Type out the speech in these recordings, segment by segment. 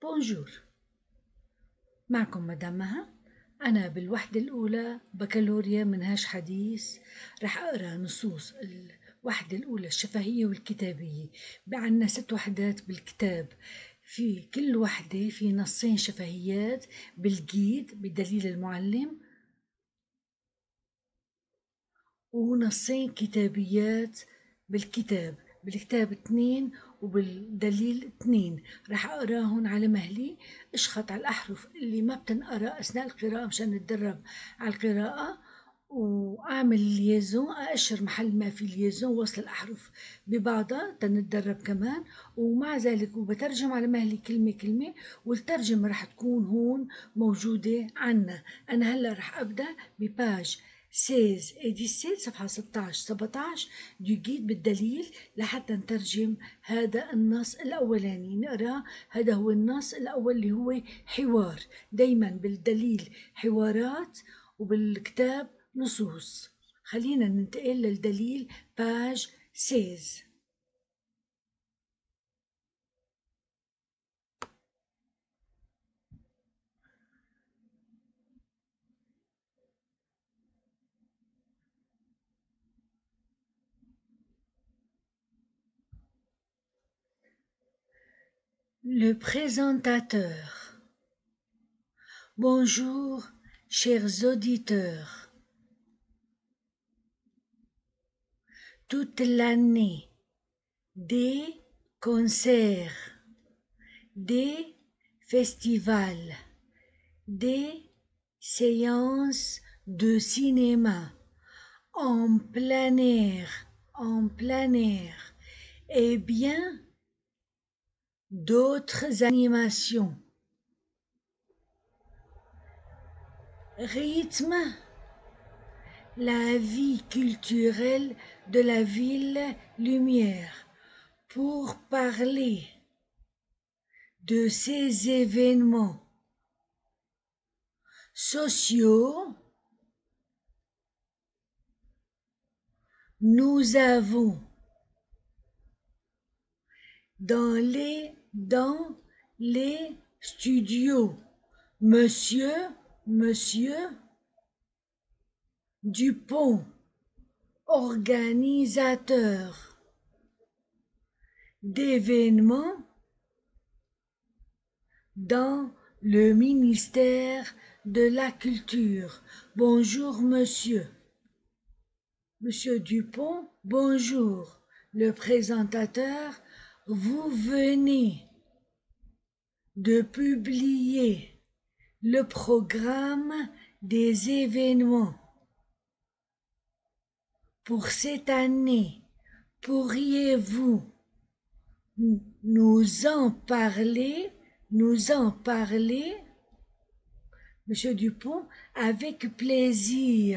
بونجور، معكم مدام مها. أنا بالوحدة الأولى بكالوريا منهاج حديث رح أقرأ نصوص الوحدة الأولى الشفهية والكتابية. عنا 6 وحدات بالكتاب، في كل وحدة في نصين شفهيات بالجيد بدليل المعلم، ونصين كتابيات بالكتاب 2 وبالدليل 2. رح أقراهن على مهلي، اشخط على الأحرف اللي ما بتنقرأ أثناء القراءة مشان نتدرب على القراءة، وأعمل ليزون، أقشر محل ما في ليزون وصل الأحرف ببعضها تنتدرب كمان. ومع ذلك وبترجم على مهلي كلمة كلمة، والترجمة رح تكون هون موجودة عنا. أنا هلأ رح أبدأ بباج 16 et 17 صفحة 16 17 دو جيد بالدليل لحتى نترجم هذا النص الأولاني. نقرأ هذا هو النص الأول اللي هو حوار. دايما بالدليل حوارات وبالكتاب نصوص. خلينا ننتقل للدليل باج 16. Le présentateur. Bonjour, chers auditeurs. Toute l'année, des concerts, des festivals, des séances de cinéma en plein air, et bien d'autres animations. Rythme, la vie culturelle de la ville Lumière pour parler de ces événements sociaux. Nous avons dans les studios Monsieur Dupont, organisateur d'événements dans le ministère de la Culture. Bonjour monsieur. Monsieur Dupont, bonjour. Le présentateur, vous venez de publier le programme des événements pour cette année. Pourriez-vous nous en parler? Monsieur Dupont, avec plaisir.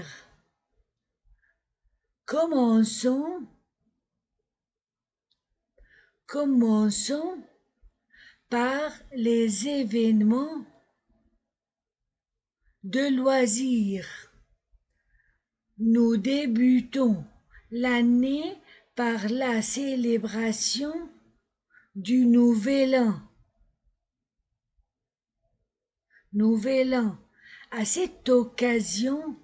Commençons par les événements de loisirs. Nous débutons l'année par la célébration du Nouvel An. À cette occasion,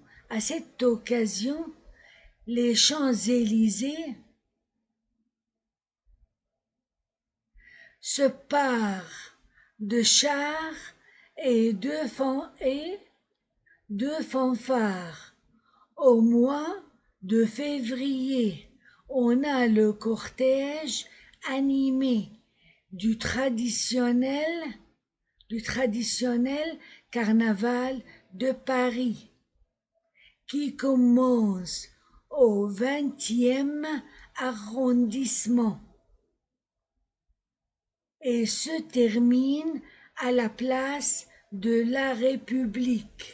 les Champs-Élysées se parent de chars et de fanfares. Au mois de février, on a le cortège animé du traditionnel carnaval de Paris qui commence au 20e arrondissement et se termine à la place de la République.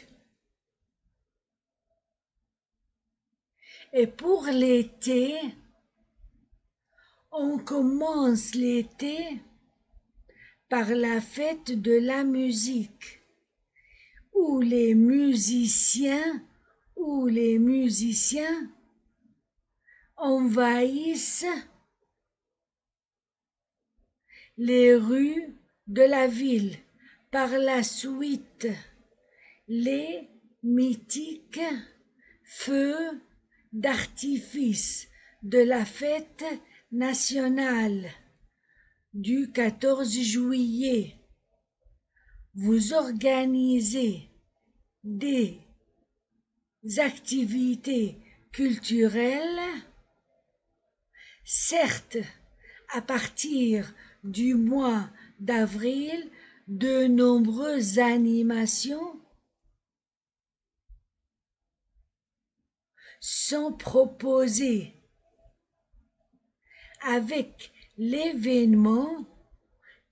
Et pour l'été, on commence l'été par la fête de la musique, où les musiciens envahissent les rues de la ville. Par la suite, les mythiques feux d'artifice de la fête nationale du 14 juillet. Vous organisez des activités culturelles, certes, à partir du mois d'avril, de nombreuses animations sont proposées avec l'événement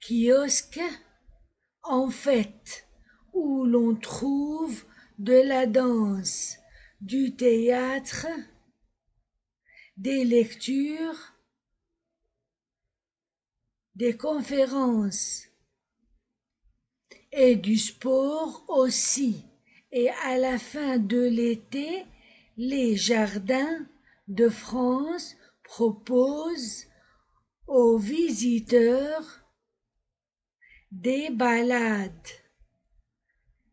kiosque en fait où l'on trouve de la danse, du théâtre, des lectures, des conférences et du sport aussi. Et à la fin de l'été, les jardins de France proposent aux visiteurs des balades,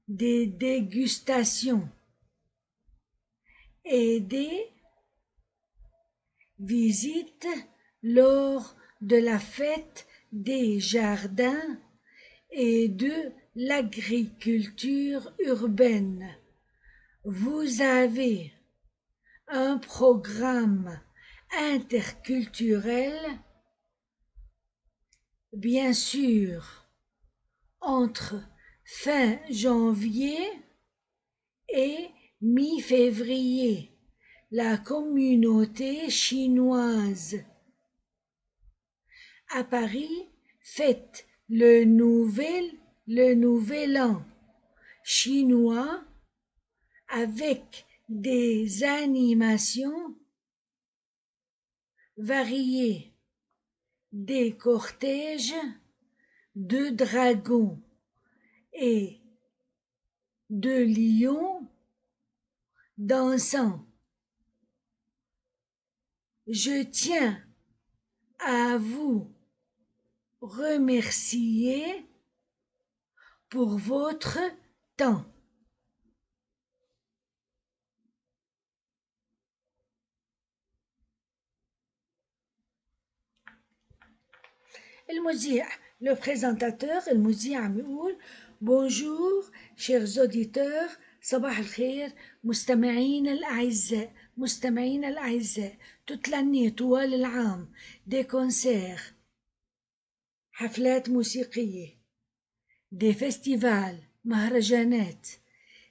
des dégustations et des visites lors de la fête des jardins et de l'agriculture urbaine. Vous avez un programme interculturel, bien sûr, entre fin janvier et mi-février. La communauté chinoise à Paris fête le nouvel an chinois avec des animations variées, des cortèges de dragons et de lions dansant. Je tiens à vous remercier pour votre temps. المذيع le présentateur المذيع عم يقول بونجور chers auditeurs صباح الخير مستمعينا الأعزاء toute l'année طوال العام des concerts حفلات موسيقية des festivals مهرجانات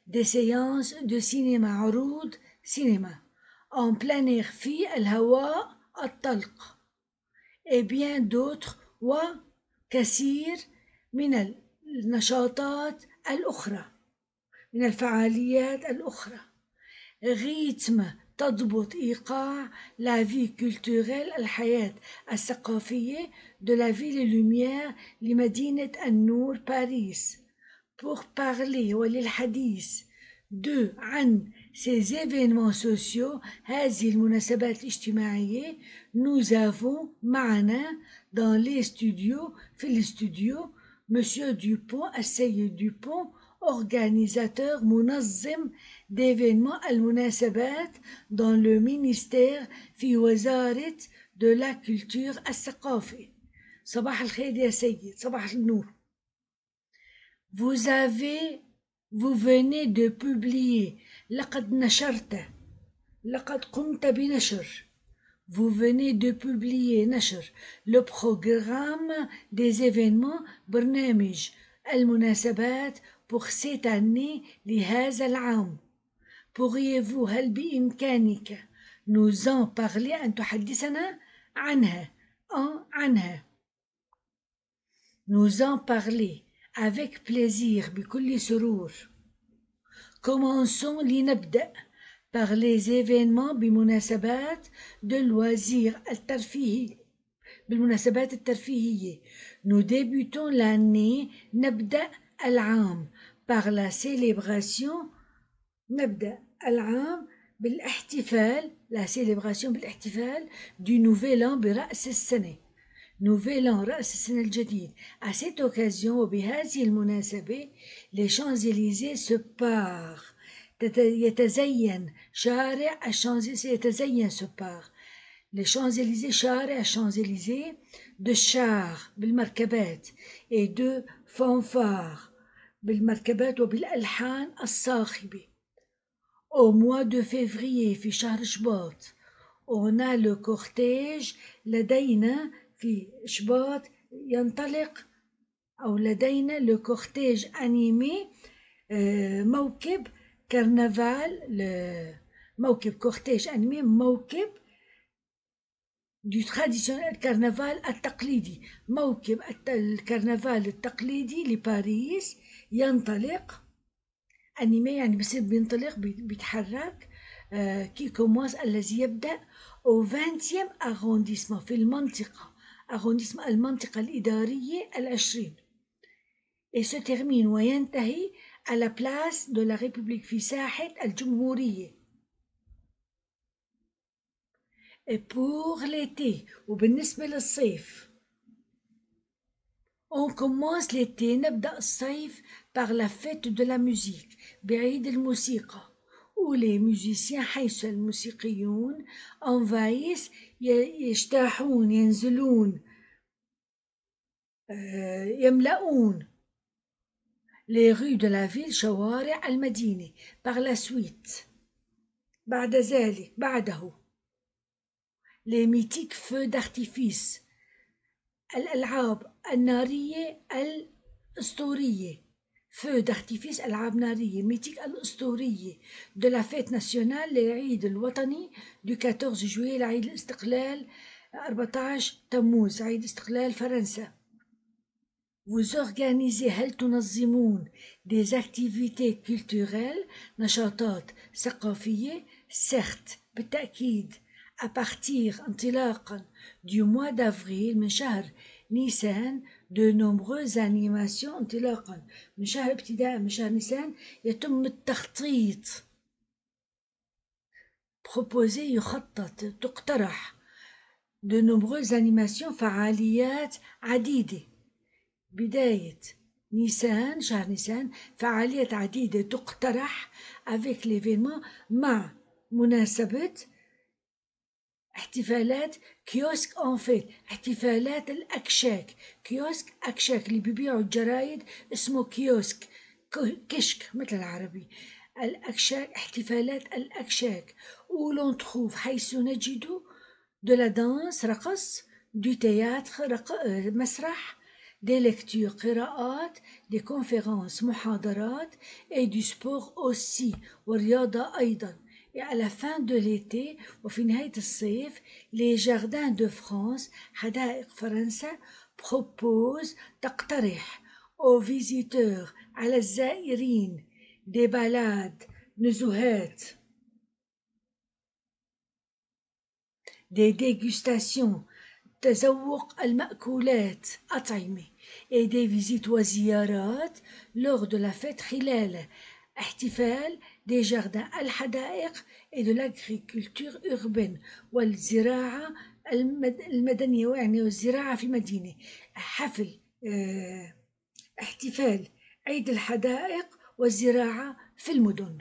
des séances de cinéma عروض سينما en plein air في الهواء الطلق et bien d'autres وكثير من النشاطات الأخرى من الفعاليات الأخرى ريتم تضبط إيقاع la vie culturelle الحياة الثقافية de la ville lumière لمدينة النور باريس pour parler وللحديث عن ces événements sociaux هذه المناسبات الاجتماعية nous avons معنا dans les studios في الاستوديو Monsieur Dupont السيد Dupont organisateur منظم d'événements المناسبات dans le ministère في وزارة de la culture الثقافة صباح الخير يا سيد صباح النور vous venez de publier لقد نشرت لقد قمت بنشر vous venez de publier نشر le programme des événements برنامج المناسبات pour cette année لهذا العام pourriez-vous هل بإمكانك nous en parler أن تحدثنا عنها nous en parler avec plaisir بكل سرور commençons لنبدأ par les événements بمناسبات de loisirs الترفيهي بالمناسبات الترفيهية nous débutons l'année نبدأ العام par la célébration نبدأ العام بالاحتفال la célébration بالاحتفال du nouvel an برأس السنة نوفيل an رأس السنة الجديد. À cette occasion وبهذه المناسبة les Champs-Élysées se parent. يتزين شارع الشانزليزيه يتزين se parent. les Champs-Élysées شارع الشانزليزيه de chars بالمركبات et de fanfares بالمركبات وبالألحان الصاخبة. au mois de février في شهر شباط on a le cortège لدينا في شباط ينطلق أو لدينا le cortège animé موكب كرنفال موكب cortège animé موكب du traditionnel الكرنفال التقليدي موكب الكرنفال التقليدي لباريس ينطلق animé يعني بصير بينطلق بيتحرك كي كومونس الذي يبدأ au 20e arrondissement في المنطقة arrondissement المنطقة الإدارية العشرين et se termine وينتهي à la place de la République في ساحة الجمهورية. et pour l'été وبالنسبة للصيف on commence l'été نبدأ الصيف par la fête de la musique بعيد الموسيقى où les musiciens حيث الموسيقيون envahissent يجتاحون ينزلون يملؤون les rues de la ville شوارع المدينة. par la suite بعد ذلك بعده les mythiques feux d'artifice الألعاب النارية الأسطورية feux d'artifice ألعاب نارية mythique الأسطورية de la fête nationale للعيد الوطني du 14 juillet لعيد الاستقلال 14 تموز عيد استقلال فرنسا. vous organisez هل تنظمون des activités culturelles نشاطات ثقافية certes بالتأكيد à partir انطلاقا du mois d'avril من شهر نيسان de nombreuses animations انطلاقا من شهر ابتداء من شهر نيسان يتم التخطيط proposer يخطط تقترح de nombreuses animations فعاليات عديدة. بداية نيسان شهر نيسان فعاليات عديدة تقترح avec l'événement مع مناسبة احتفالات كيوسك اون فيت احتفالات الأكشاك كيوسك أكشاك اللي بيبيعوا الجرايد اسمه كيوسك كشك مثل العربي الأكشاك احتفالات الأكشاك ولون تخوف حيث نجد de la danse رقص du théâtre مسرح des lectures قراءات des conférences محاضرات et du sport aussi والرياضة أيضا. et à la fin de l'été وفي نهاية الصيف les jardins de France حدائق فرنسا propose تقترح aux visiteurs على الزائرين des balades نزهات des dégustations تذوق المأكولات أطعمة et des visites وزيارات lors de la fête خلال احتفال des jardins الحدائق et de l'agriculture urbaine والزراعة المدنية يعني والزراعة في المدينة حفل احتفال عيد الحدائق والزراعة في المدن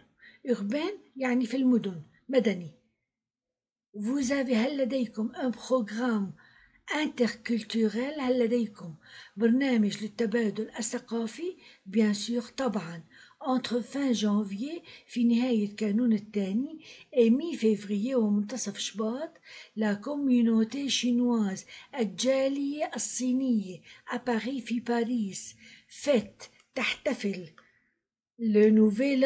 urbain يعني في المدن مدني. vous avez هل لديكم un programme interculturel هل لديكم برنامج للتبادل الثقافي bien sûr طبعا entre fin janvier في نهاية كانون الثاني et mi-février ومنتصف شباط la communauté chinoise الجالية الصينية à Paris في باريس fête تحتفل le nouvel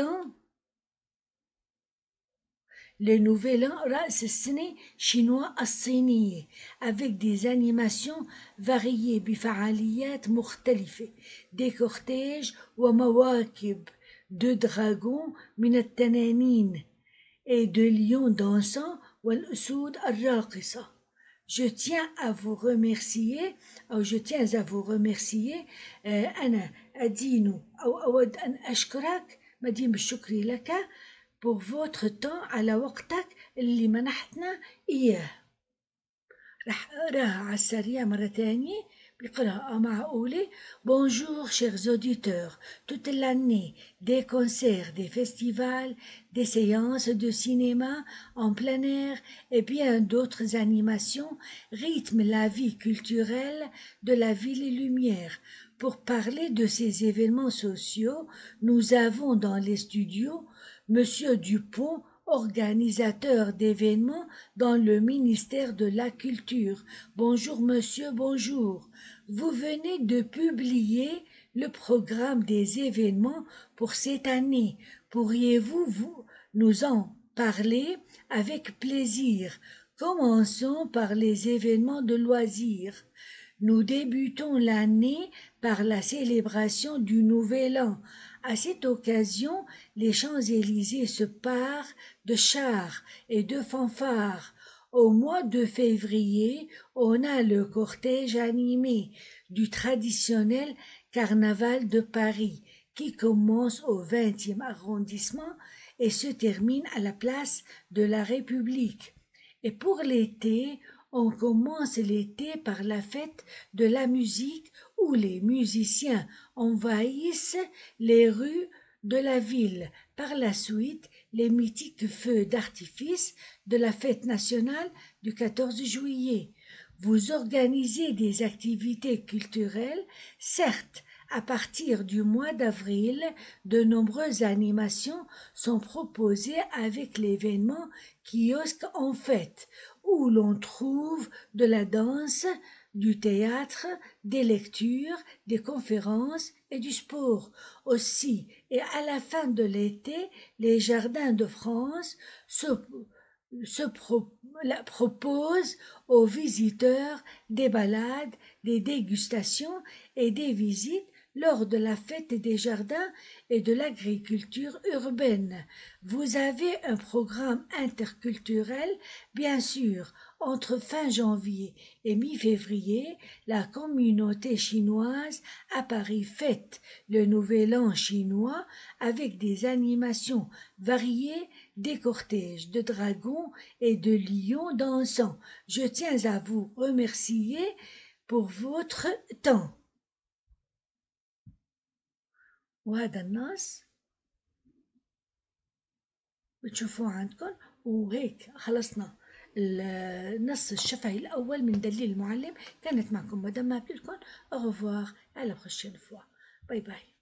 an رأس السنة شينوا الصينية avec des animations variées بفعاليات مختلفة des cortèges ومواكب de dragons من التنانين et de lions dansants والأسود الراقصة. je tiens à vous remercier أو je tiens à vous remercier أنا أدين أو أود أن أشكرك مدين بالشكر لك pour votre temps على وقتك اللي منحتنا إياه. رح أقراها على السريع مرة تانية بقراءة معقولة. Bonjour chers auditeurs, toute l'année, des concerts, des festivals, des séances de cinéma en plein air et bien d'autres animations rythment la vie culturelle de la ville et Lumière. Pour parler de ces événements sociaux, nous avons dans les studios Monsieur Dupont, organisateur d'événements dans le ministère de la Culture. Bonjour monsieur, bonjour. Vous venez de publier le programme des événements pour cette année. Pourriez-vous nous en parler avec plaisir? Commençons par les événements de loisirs. Nous débutons l'année par la célébration du Nouvel An. À cette occasion, les Champs-Élysées se parent de chars et de fanfares. Au mois de février, on a le cortège animé du traditionnel carnaval de Paris qui commence au 20e arrondissement et se termine à la place de la République. Et pour l'été, on commence l'été par la fête de la musique où les musiciens envahissent les rues de la ville. Par la suite, les mythiques feux d'artifice de la fête nationale du 14 juillet. Vous organisez des activités culturelles, certes. À partir du mois d'avril, de nombreuses animations sont proposées avec l'événement Kiosque en fête, où l'on trouve de la danse, du théâtre, des lectures, des conférences et du sport aussi. Et à la fin de l'été, les jardins de France proposent aux visiteurs des balades, des dégustations et des visites lors de la fête des jardins et de l'agriculture urbaine. Vous avez un programme interculturel, bien sûr. Entre fin janvier et mi-février, la communauté chinoise à Paris fête le Nouvel An chinois avec des animations variées, des cortèges de dragons et de lions dansant. Je tiens à vous remercier pour votre temps. وهذا النص بتشوفوه عندكم. وهيك خلصنا النص الشفهي الأول من دليل المعلم. كانت معكم مدام ما بتقولكم أغفوار على بروشين فوا. باي باي.